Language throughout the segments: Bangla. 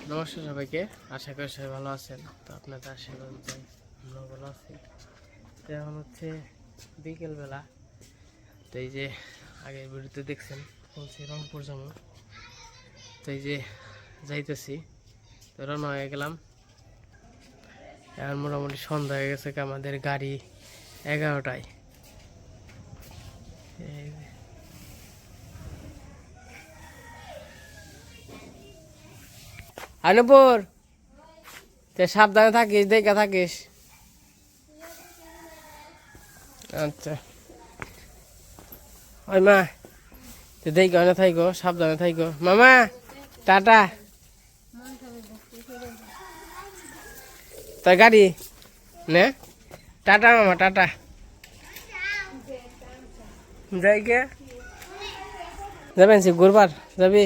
নমস্কার সবাইকে, আশা করি সবাই ভালো আছেন। তো আপনাদের আশীর্বাদ চাই, আমরা ভালো আছি। তো এখন হচ্ছে বিকেলবেলা। তো এই যে আগের ভিডিওতে দেখছেন বলছি রংপুর যাবো। তো এই যে যাইতেছি, তো রওনা হয়ে গেলাম। এখন মোটামুটি সন্ধ্যা হয়ে গেছে, আমাদের গাড়ি 11টায়। আনুপুর, তো সাবধানে থাকিস, দেখে থাকিস। আচ্ছা ওই মা, তো দেখে না থাইকো, সাবধানে থাইকো। মামা টাটা। তোর গাড়ি নে, টাটা মামা, টাটা। যাই কে যাবেন সে ঘুরবার যাবি?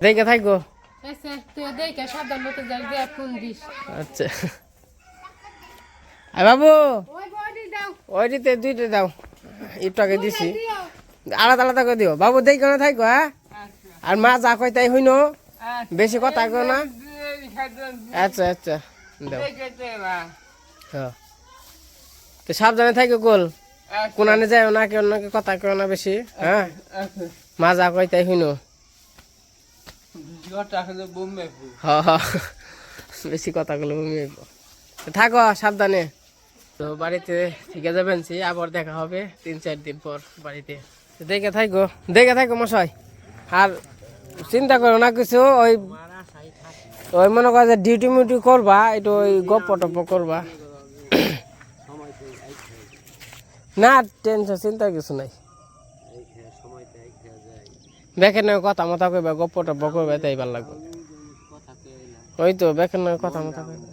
দেখে থাকবো। আচ্ছা বাবু, ওইটিতে দুইটা দাও, একটু দিছি, আলাদা আলাদা করে দিও বাবু। দেখে না থাকো, হ্যাঁ? আর মা যা কয় তাই হইনো, বেশি কথা কো না। আচ্ছা আচ্ছা দাও। হ্যাঁ, তো সাবধানে থাকো গোল, কোনানে যায় না, কেউ না কথা কেউ না বেশি, হ্যাঁ? মা যা কয় তাই হইনো। বেশি কথা গুলো থাকো সাবধানে। তো বাড়িতে থেকে যাবেন, আবার দেখা হবে 3-4 দিন পর বাড়িতে। দেখে থাকো, দেখে থাকো মশাই, আর চিন্তা করো না কিছু। ওই ওই মনে করো যে ডিউটি মিউটি করবা, একটু ওই গপ্প টপ্প করবা না, টেনশন চিন্তা কিছু নাই। বেকের নয় কথা মতো কইবা, গপ্প টপ্প করবে, তাই ভালো লাগবে। ওই তো বেকের নয় কথা মতো কইবা,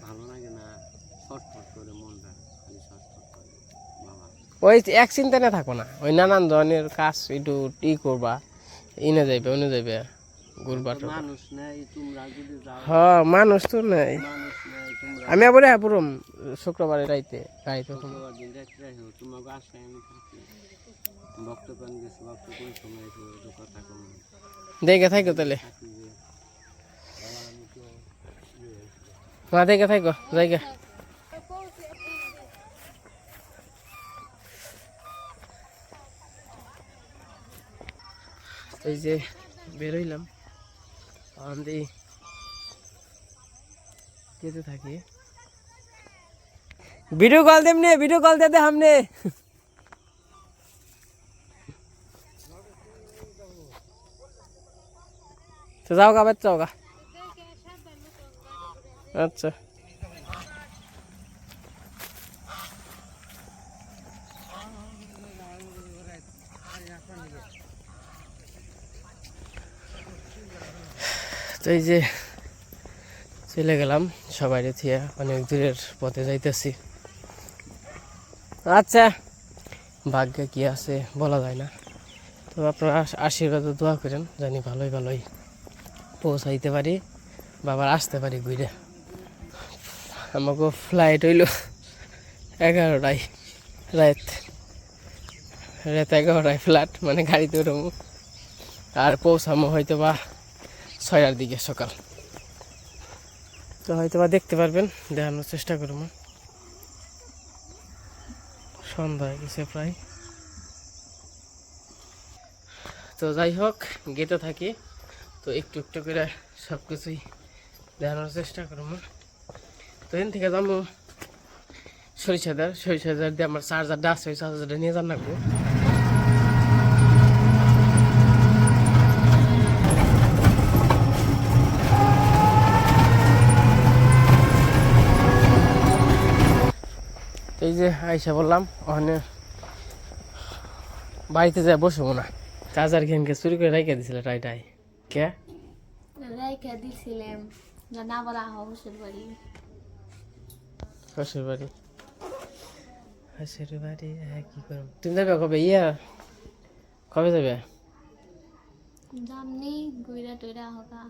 ওই এক চিন্তা না থাকো না। ওই নানান ধরনের কাজ একটু করবা, ইনে যাইবে উনে যাইবে ঘুরবা। হ্যাঁ মানুষ তো নাই। আমি আবার পুরো শুক্রবারে রাইতে গাড়িতে দেখে থাকো তাহলে, মা দেখে থাকো জায়গা। এই যে বেরোইলাম, যেতে থাকি। ভিডিও কল দেমনে, ভিডিও কল দে हमने। তো যাও গা, বাচ্চা হোগা। আচ্ছা তো এই যে চলে গেলাম সবাই থিয়া, অনেক দূরের পথে যাইতেছি। আচ্ছা ভাগ্যে কি আছে বলা যায় না। তো আপনারা আশীর্বাদ দোয়া করেন, জানি ভালোই ভালোই পৌঁছাইতে পারি, বাবার আসতে পারি ঘুরে। আমাকে ফ্লাইট হইল 11টায়, রাত 11টায় ফ্লাইট, মানে গাড়িতে উঠবো আর পৌঁছামো হয়তো বা 6টার দিকে সকাল। তো হয়তো বা দেখতে পারবেন, দেখানোর চেষ্টা করবো। সন্ধ্যা হয়ে গেছে প্রায়। তো যাই হোক, গেতে থাকি, তো একটু একটু করে সব কিছুই দেখানোর চেষ্টা করবো। তো এখান থেকে যাবো সরিষাদার দিয়ে আমার চার্জারটা আছে, ওই চার্জারটা নিয়ে যান রাখবো। এই যে আইসা বললাম, ওখানে বাড়িতে যায় বসবো না, চার্জার খেনকে চুরি করে রেখে দিছিল টাইটাই। কে রেখে দিছিলাম না, বলা শ্বশুর বাড়ি, শ্বশুর বাড়ি, শ্বশুর বাড়ি। হ্যাঁ কি করব, তুমি যাবে কবে? কবে যাবে? জামনি গুইরা টইরা হোকা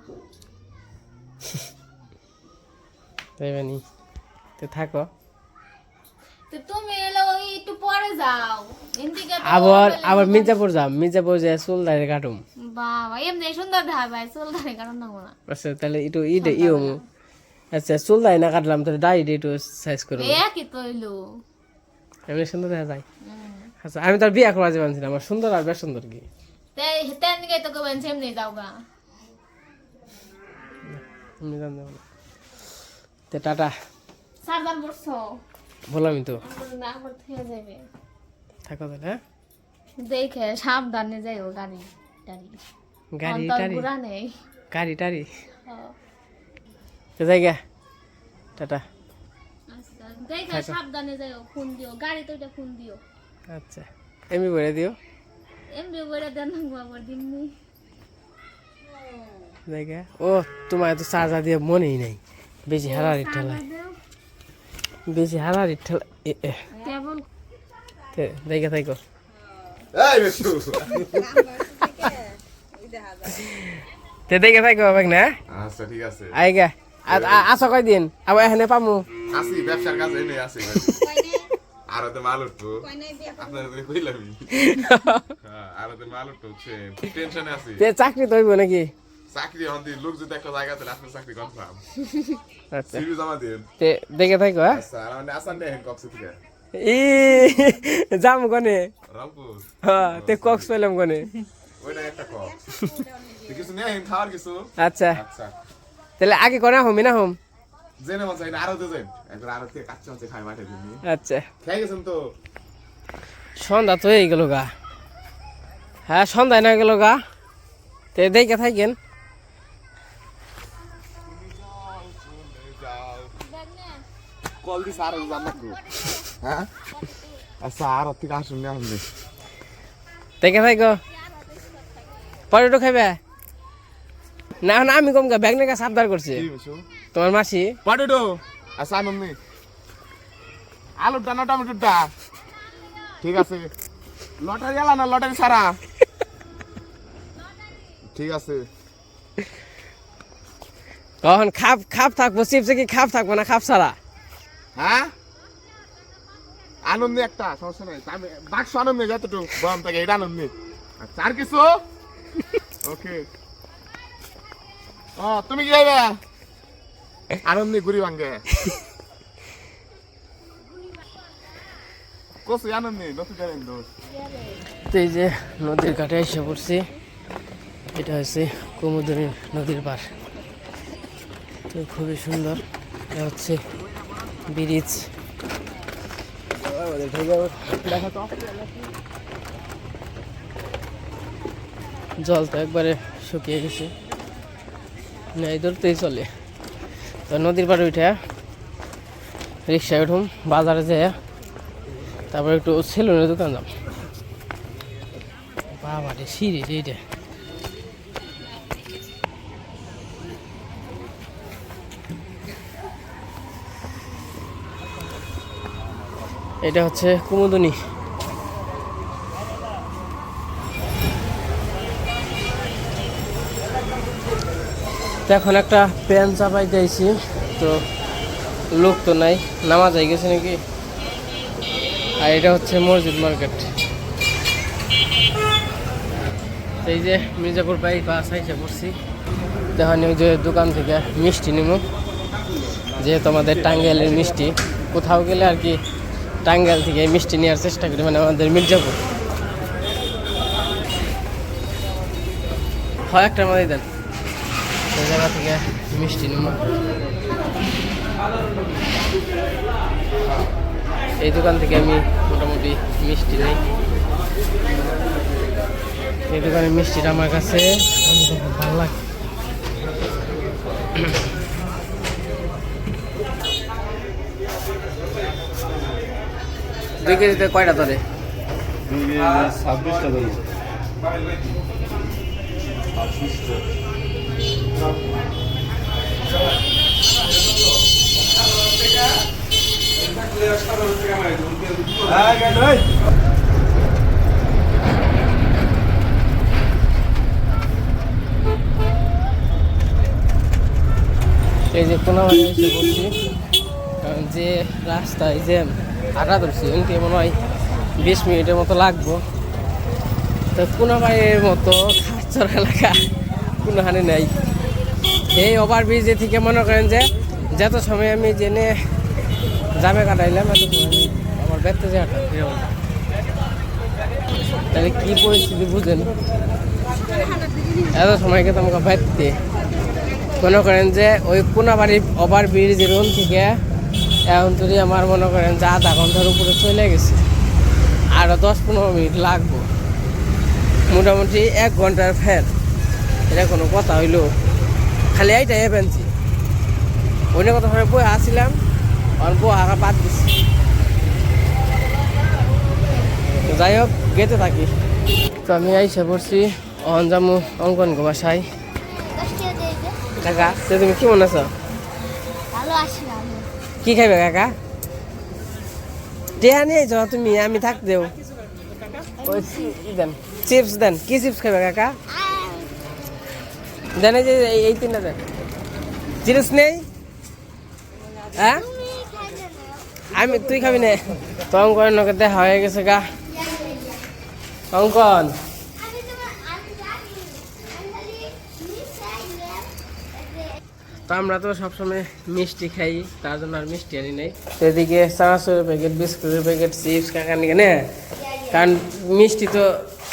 যাইবানি তো থাকো। তো তুমি এলো একটু পরে যাও, আবার মির্জাপুর যাম, মির্জাপুর যে চুল দাঁড়িয়ে কাটুম। বাবা এমনি সুন্দর দেখা ভাই চুল দাঁড়ি কারণ না মনে আচ্ছা তাহলে একটু ইও আচ্ছা চুল দাই না কাটলাম তাহলে দাড়ি একটু সাইজ করবো একই তো হইলো এমনি সুন্দর দেখা যায় আচ্ছা আমি তার বিয়া করা যাবেন আমার সুন্দর আর বেশ সুন্দর কি তেন দিকে তো কবেন সেমনি যাও গা তে টাটা সাবধান বসছো বললামই তো না আবার থেকে যাবে থাকো তাহলে হ্যাঁ দেখে সাবধানে যাইও গাড়ি গাড়ি অন্তর টাড়ি ঘোরা নেই গাড়ি টাড়ি হ্যাঁ। তো যাই গা টাটা আচ্ছা দেখে সাবধানে যাইও ফোন দিও গাড়ি তো এটা ফোন দিও আচ্ছা এমনি বলে দিও এমনি বলে দেন না আবার দিননি যাই গা ও তোমার তো চার্জার দিয়ে মনেই নাই বেশি হারারি ঠেলায় বেশি হারারি ঠেলা কেবল দেখে থাকো তে দেখে থাকো ভাগ না আচ্ছা ঠিক আছে আই গা আসো কয়দিন আবার এখানে পামু আসি ব্যবসার কাজে নেই আসি আরো তো মাল উঠবো আপনার কইলামি আরো তো মাল উঠবো টেনশনে আছি তে চাকরি তো হইব নাকি চাকরি হন্দি লোক যদি একটা জায়গা তাহলে আপনার চাকরি কনফার্ম আচ্ছা সিভি জমা দিন তে দেখে থাকো হ্যাঁ আচ্ছা আর মানে আসান দেন কক্স থেকে ই যাম গনে রংপুর হ্যাঁ তে কক্স পেলাম গনে ওইটা একটা কক্স কিছু নেই খাওয়ার কিছু আচ্ছা আচ্ছা তাহলে আগে কোনা হোম না হোম জেনে মন চাই আরো তো যাই একবার আরো থেকে কাচ্চা মাছ খাই মাঠে দিন আচ্ছা খেয়ে গেছেন তো সন্ধ্যা তো হয়ে গেল গা হ্যাঁ সন্ধ্যা না গেল গা তে দেখে থাকেন কল দিস আর জানা কো হ্যাঁ আচ্ছা আর থেকে আসুন না আমি দেখে থাকো পটেটো খাইবে না না আমি কম গা ব্যাগ নাকা সাবধান করছি কি বসু তোমার মাসি পটেটো আচ্ছা আমি আলু টানা টমেটোটা ঠিক আছে লটারি আলা না লটারি সারা ঠিক আছে কখন খাপ খাপ থাকবো চিপসে কি খাপ থাকবো না খাপ ছাড়া হ্যাঁ আনন্দ একটা সমস্যা নাই আমি বাক্স আনন্দ যতটুকু বম থেকে এটা আনন্দ আচ্ছা আর কিছু ওকে ও তুমি কি যাইবে আনন্দ ঘুরি ভাঙ্গে কোসে আনন্দ নতুন জানেন দোষ তো এই যে নদীর ঘাটে এসে পড়ছি এটা হচ্ছে কুমুদিনী নদীর পার তো খুবই সুন্দর এটা হচ্ছে ব্রিজ জল তো একবারে শুকিয়ে গেছে না এই ধরতেই চলে তো নদীর পাড়ে উঠে রিক্সায় উঠুম বাজারে যেয়ে তারপর একটু সেলুনের দোকান যাব বাবা রে সিঁড়ি এইটা এটা হচ্ছে কুমুদিনী তো এখন একটা প্যান চাপাই দিয়েছি তো লোক তো নাই নামাজ হয়ে গেছে নাকি আর এটা হচ্ছে মসজিদ মার্কেট এই যে মির্জাপুর বাইপাস এসে পড়ছি দেখেন ওই যে দোকান থেকে মিষ্টি নিব যেহেতু আমাদের টাঙ্গাইলের মিষ্টি কোথাও গেলে আর কি টাঙ্গাইল থেকে মিষ্টি নেওয়ার চেষ্টা করি মানে আমাদের মির্জাপুর হয় একটা আমাদের দেন ওই জায়গা থেকে মিষ্টি নিব এই দোকান থেকে আমি মোটামুটি মিষ্টি নেই এই দোকানের মিষ্টিটা আমার কাছে খুব ভালো লাগে দুই কেজিতে কয়টা ধরে 26টা ধরো এই যে কোনাবাড়ি এসে বলছি কারণ যে রাস্তায় যে হাঁটা ধরছি এমনি মনে হয় 20 মিনিটের মতো লাগবো তো কোনাবাড়ির মতো চর এলাকা কোনো হানি নাই। এই ওভারব্রিজে থেকে মনে করেন যে যত সময় আমি জেনে জামে কাটাইলাম এত সময় আমার বেড়তে যাওয়াটা তাহলে কি পরিস্থিতি বুঝেন। এত সময় কিন্তু আমাকে বেড়তে মনে করেন যে ওই কোনাবাড়ি ওভারব্রিজ রুম থেকে এখন যদি আমার মনে করেন যে আধা ঘন্টার উপরে চলে গেছে, আরও 10-15 মিনিট লাগবো, মোটামুটি 1 ঘন্টার ফের। এটা কোনো কথা হইলো? খালি এইটাই পেনছি, অন্য কথা সময় বই আসছিলাম আর বই হাঁকা বাদ দিচ্ছি। যাই হোক গেতে থাকি। তো আমি আইসা পড়ছি অঞ্জামু অঙ্কন বাসায়। কাকা তুমি কেমন আছো? ভালো আছি আমি। কি খাইবে কাকা? টেহা নিয়ে যাও তুমি, আমি থাক দেও। ওই দেন চিপস দেন। কি চিপস খাইবে কাকা? দেন এই যে এই 3টা দেন। চিপস নেই? হ্যাঁ তুই খাবি না? তো অঙ্কন নকে দেখা হয়ে গেছে গা। অঙ্কন তো আমরা তো সবসময় মিষ্টি খাই, তার জন্য আর মিষ্টি আনি নাই। এদিকে চানাচুরের প্যাকেট, বিস্কুটের প্যাকেট, চিপস কাকা নিকে না, কারণ মিষ্টি তো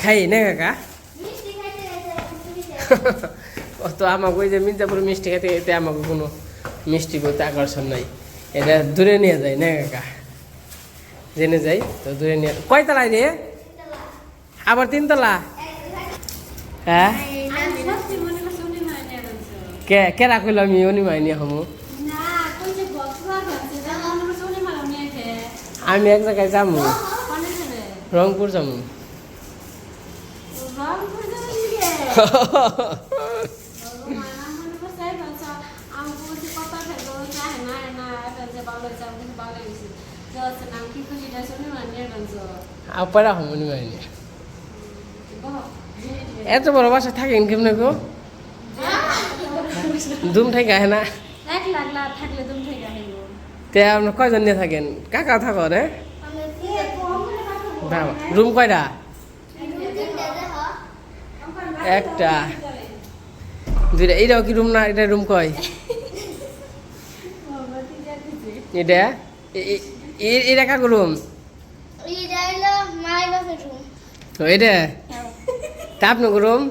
খাই না কাকা। তো আমাকে ওই যে মির্জাপুর মিষ্টি খেতে খেতে আমাকে কোনো মিষ্টি করতে আকর্ষণ নাই, এটা দূরে নিয়ে যায় না কাকা, জেনে যাই তো দূরে নিয়ে। কয়তলায় রে? আবার 3তলা? হ্যাঁ কে কে রাখল আমি অনিমাই নিয়ে হমু। আমি এক জায়গায় যাবো, রংপুর যাবো। আপনারা হমনি মাইনি এত বড় বাসা থাকেন কেমন গো? দুম থেকে আহে না? তে আপনার কয়জন নিয়ে থাকেন? কাকা থাকো রে? রুম কয়টা? একটা, দুইটা। এইটাও কি রুম না? এটা রুম কয়? এটা এটা কাকু রুম? এটা তা আপনার রুম?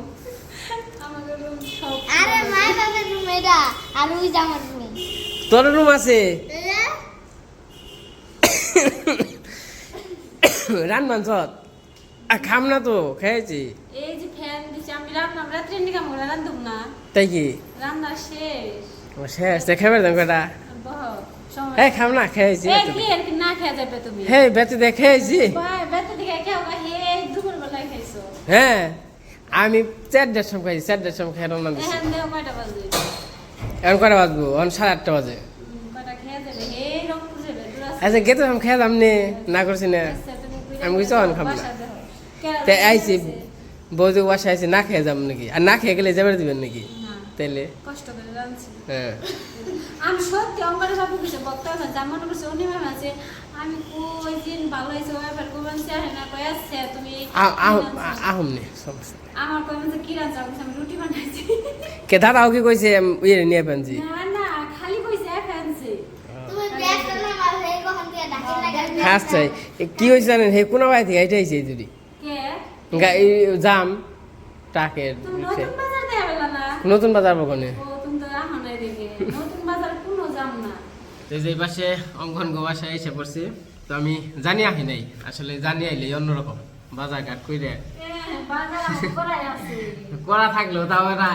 তোর রুম আছে? রান মানছ খাম না তো খেয়েছি। তাই কি শেষ খেবে কটা? হ্যাঁ খাম না খেয়েছি। হ্যাঁ বেতে দিয়ে খেয়েছি। হ্যাঁ আমি 4টার সময় খাইছি, 4টার সময় খেয়ে রওনা দিচ্ছি। এখন কটা বাজবো? এখন 8:30 বাজে। আচ্ছা গেতে আমি খেলাম না করছি না, আমি কিছু খাম না। তাই আইসি বৌদি বাসা আইসি, না খেয়ে যাম নাকি? আর না খেয়ে গেলে যাবে দিবেন নাকি? তাইলে হ্যাঁ আমি সত্যি অঙ্গনে সব কিছু বক্তা যেমন করছে উনি ম্যাম আছে। আমি ওই দিন ভালো হয়েছে ওয়াইফার কোন চাই না কই আছে তুমি আহম নে সমস্যা আমার কই মানে কি রান্না করছ? আমি রুটি বানাইছি। কে দাদাও কি কইছে ইয়ে নিয়ে পানজি? না না খালি কইছে ফ্যান্সি। তুমি ব্যস্ত না মাল হে কখন দিয়ে ডাকে লাগা। খাস চাই কি হইছে জানেন? হে কোন বাই থেকে আইতে আইছে যদি কে গাই জাম টাকের তুমি নতুন বাজার দেয়া বেলা না? নতুন বাজার বকনে ও তুমি তো রাখো নাই দেখে নতুন বাজার কোনো জাম না। তো এই পাশে অঙ্কন গোবাসা এসে পড়ছে। তো আমি জানি আহি নাই, আসলে জানি আইলে অন্যরকম বাজার ঘাট কইরে বাজার করাই আছে করা থাকলেও তাও এটা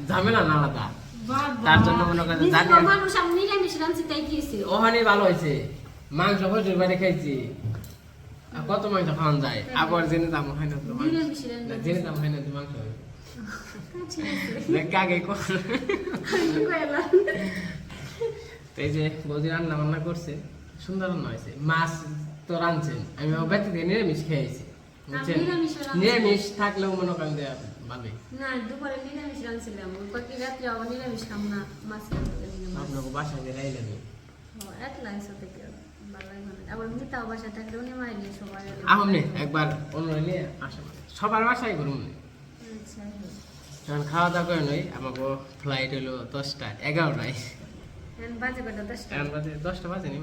ঝামেলা না আলাদা। তার জন্য মনে করেন জানি মানুষ আমি নিরামিষ রাঁধছি তাই কি হইছে? ওখানে ভালো হয়েছে, মাংস প্রচুর বাইরে খাইছি। আর কত মাংস খাওয়ান যায়? আবার জেনে দাম হয় না তো নিরামিষ রাঁধছি। জেনে দাম হয় না তো মাংস দেখ আগে এই যে বৌদি রান্না বান্না করছে, সুন্দর রান্না হয়েছে। মাছ তো রাঁধছেন, আমি বেঁচে দিয়ে নিরামিষ খেয়েছি। নিরামিষ থাকলেও মনে করেন যে ভালোই না। দুপুরে নিরামিষ রাঁধছিলাম, বাকি রাত্রে আবার নিরামিষ খাম না, মাছ আপনাকে বাসায় দিয়ে রাইলে নেই। একলা এসে থেকে ভালোই মানে। আবার মিতাও বাসা থাকলে উনি মাইলে সবাই আহমনি একবার অন্য নিয়ে আসা সবার বাসায় করুন। এখন খাওয়া দাওয়া করে নই আমাকে ফ্লাইট হলো 10টা 11টায় বাজে কটা 10টা এখন বাজে 10টা বাজে নি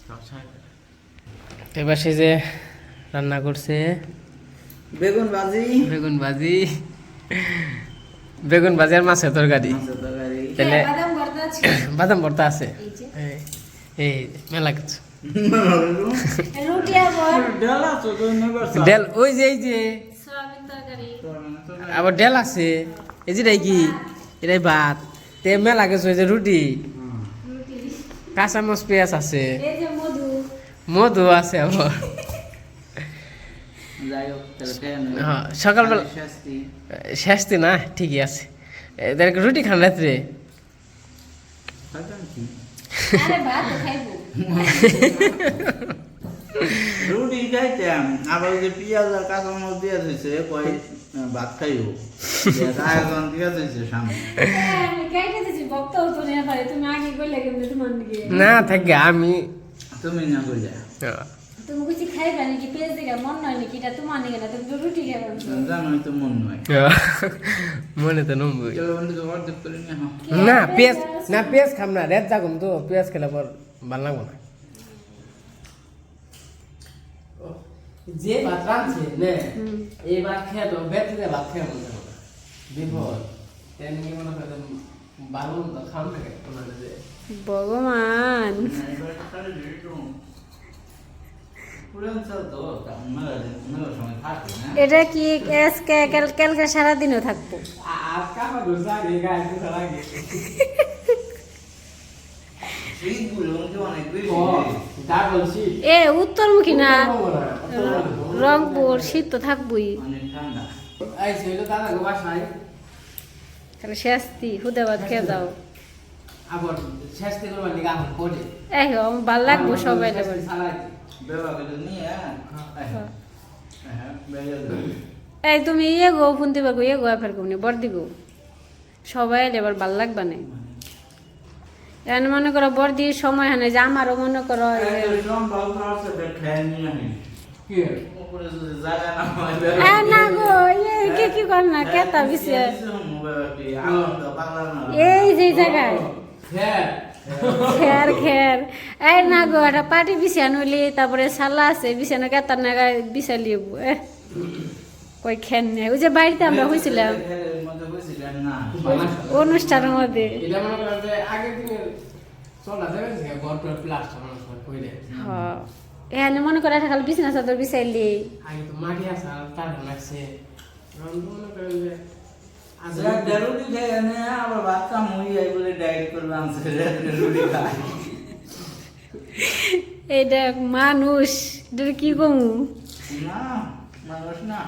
9:30 এবার সে যে রান্না করছে বেগুন ভাজি বেগুন ভাজি আর মাছের তরকারি তাহলে বাদাম ভর্তা আছে বাদাম ভর্তা আছে এই যে এই মেলা কিছু রুটি আবার ডেল ওই যে এই যে সয়াবিন তরকারি আবার ডেল আছে এই যে এটাই কি এটাই ভাত তে মেলা কিছু ওই যে রুটি রুটি কাঁচামচ পেঁয়াজ আছে এই যে মধু মধু আছে আবার হ্যাঁ সকালবেলা শাস্তি না ঠিকই আছে এদেরকে রুটি খান রাত্রে আরে ভাত খাইবো রুটি খাইতাম আবার যে পেঁয়াজ আর কাঁচামরিচ দিয়ে দিয়েছে কয় ভাত খাইও আয়োজন দিয়ে দিয়েছে সামনে আমি কাইটে দিছি বক্তা হতো না পারে তুমি আগে কইলে কেমনে তোমার দিকে না থাকে আমি তুমি না কইলা তুমি কিছু খাইবা নাকি পেঁয়াজ দিকে মন নয় নাকি এটা তোমার নিকে না তুমি তো রুটি খাইবা জানোই তো মন নয় মনে তো নম্বর চলো বন্ধু অর্ধেক করে নিয়ে নাও। না পেঁয়াজ খাম না রেত যাগুম তো পেঁয়াজ খেলে পর ভাল লাগবো না যে ভাত রাঁধছে নে এই ভাত খেয়ে তো বেঁচে ভাত খেয়ে মনে হবে বিপদ তেমনি মনে হয় ভালো তো খাম থাকে ভগবান এবার খালি দিও পুরান চাল তো মেলা সময় থাকে না এটা কি আজকে কালকে সারাদিনও থাকবো আজকা দোসা গেগা একটু সারা গে শীতগুলো অনেক বেশি ডাবল শীট এ উত্তরমুখী না রংপুর শীত তো থাকবই অনেক ঠান্ডা এই ছিল দাদা গো বাসায় তাহলে শাস্তি হুদে ভাত খেয়ে যাও আবার শাস্তি করবার নিগা এখন পড়ে এই ভাল লাগবো সবাই বেবাকে নিয়ে এই তুমি ইয়ে গো ফোন দিবা গো ইয়ে গো ফের কোনি বর্দি গো সবাই এবার ভাল লাগবা না এখন মনে করো বর্দি সময় হয় না যে আমারও মনে করো না গো ইয়ে কি কর না কেতা বিছে এই যে জায়গায় খের এই না গো একটা পাটি বিছানো লি তারপরে সালা আছে বিছানো কেতার নাগা বিছালি কই খেন নেই ওই যে বাড়িতে আমরা হয়েছিলাম অনুষ্ঠানের মধ্যে এখানে মনে করে একটা খালি বিছানা চাদর বিছাইলি আবার বাচ্চা মুই বলে ডায়েট করলাম এইটা মানুষ এটা কি কমু না মানুষ না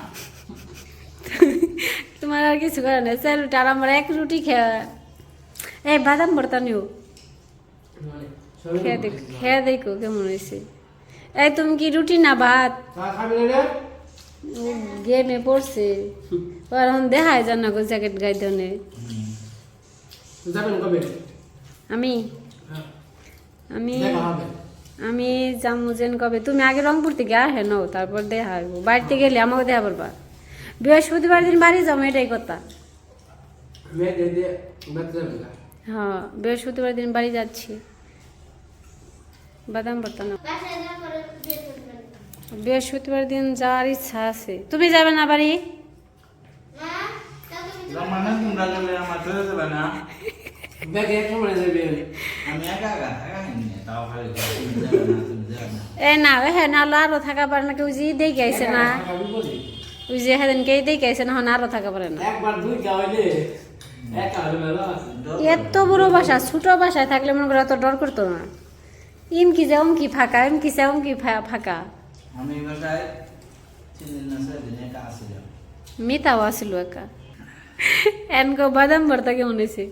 তোমার আর কিছু করে না স্যার আর আমার এক রুটি খেয়ে এই বাদাম ভর্তা নিও খেয়ে দেখো কেমন হয়েছে এই তুমি কি রুটি না ভাত গেমে পড়ছে এখন দেখায় জান না গো জ্যাকেট গাই দনে আমি আমি আমি যাবো যেন কবে তুমি আগে রংপুর থেকে আহে নাও তারপর দেখা বাড়িতে গেলে আমাকে দেখা পারবা বৃহস্পতিবার দিন বাড়ি যাবো এটাই কথা হ্যাঁ বৃহস্পতিবার দিন বাড়ি যাচ্ছি বাদাম ভর্তা না বৃহস্পতিবার দিন যাওয়ার ইচ্ছা আছে তুমি যাবে না বাড়ি এ না হ্যাঁ না আরো থাকা পারে না কেউ যে দেখে আইসে না ওই যে হ্যাঁ কে দেখে আইসে না আরো থাকা পারে না এত বড় বাসা ছোট বাসায় থাকলে মনে করো অত ডর করতো না ইমকি যে অমকি ফাঁকা ইমকি যে অমকি ফাঁকা মিতাও আসিল একা এনকো বাদাম ভর্তা কেমন হয়েছে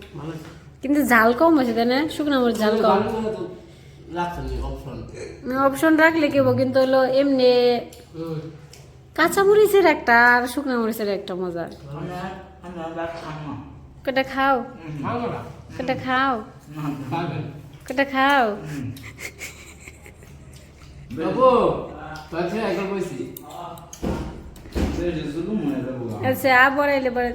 কিন্তু ঝাল কম হয়েছে তাই না শুকনো মরিচ ঝাল কম অপশন রাখলে কেবো কিন্তু হলো এমনি কাঁচা মরিচের একটা আর শুকনো মরিচের একটা মজা কটা খাও কটা খাও কটা খাও আচ্ছা বড়াইলে পরে